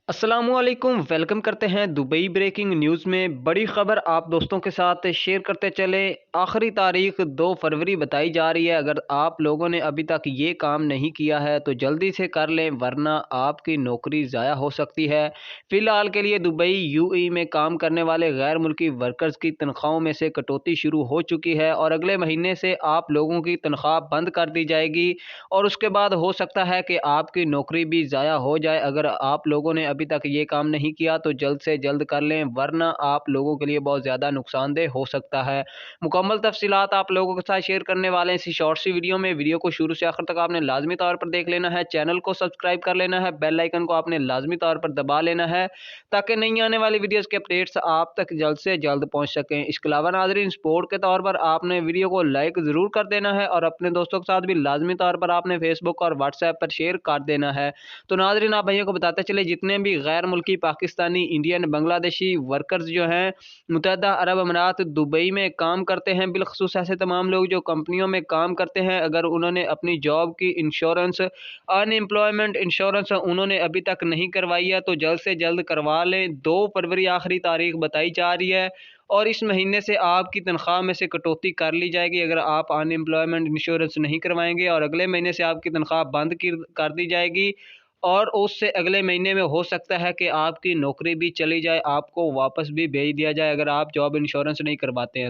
अस्सलामुअलैकुम, वेलकम करते हैं दुबई ब्रेकिंग न्यूज़ में। बड़ी खबर आप दोस्तों के साथ शेयर करते चले। आखिरी तारीख 2 फरवरी बताई जा रही है। अगर आप लोगों ने अभी तक ये काम नहीं किया है तो जल्दी से कर लें, वरना आपकी नौकरी ज़ाया हो सकती है। फ़िलहाल के लिए दुबई यूएई में काम करने वाले गैर मुल्की वर्कर्स की तनख्वाहों में से कटौती शुरू हो चुकी है और अगले महीने से आप लोगों की तनख्वाह बंद कर दी जाएगी और उसके बाद हो सकता है कि आपकी नौकरी भी ज़ाया हो जाए। अगर आप लोगों ने अभी तक ये काम नहीं किया तो जल्द से जल्द कर लें, वरना आप लोगों के लिए बहुत ज़्यादा नुकसानदेह हो सकता है। मुकम्मल तफ़सीलात आप लोगों के साथ शेयर करने वाले हैं इसी शॉर्ट सी वीडियो में। वीडियो को शुरू से आखिर तक आपने लाज़मी तौर पर देख लेना है। चैनल को सब्सक्राइब कर लेना है, बेल आइकन को आपने लाज़मी तौर पर दबा लेना है ताकि नई आने वाली वीडियोज़ के अपडेट्स आप तक जल्द से जल्द पहुँच सकें। इसके अलावा नाज़रीन, सपोर्ट के तौर पर आपने वीडियो को लाइक ज़रूर कर देना है और अपने दोस्तों के साथ भी लाज़मी तौर पर आपने फेसबुक और व्हाट्सएप पर शेयर कर देना है। तो नाज़रीन, आप भाइयों को बताते चले, जितने भी गैर मुल्की पाकिस्तानी, इंडियन, बांग्लादेशी वर्कर्स जो हैं मुत्तहदा अरब अमीरात दुबई में काम करते हैं, बिलखसूस ऐसे तमाम लोग जो कंपनियों में काम करते हैं, अगर उन्होंने अपनी जॉब की इंश्योरेंस, अनएम्प्लॉयमेंट इंश्योरेंस उन्होंने अभी तक नहीं करवाई है तो जल्द से जल्द करवा लें। 2 फरवरी आखिरी तारीख बताई जा रही है और इस महीने से आपकी तनख्वाह में से कटौती कर ली जाएगी अगर आप अनएम्प्लॉयमेंट इंश्योरेंस नहीं करवाएंगे, और अगले महीने से आपकी तनख्वाह बंद कर दी जाएगी और उससे अगले महीने में हो सकता है कि आपकी नौकरी भी चली जाए, आपको वापस भी भेज दिया जाए अगर आप जॉब इंश्योरेंस नहीं करवाते हैं।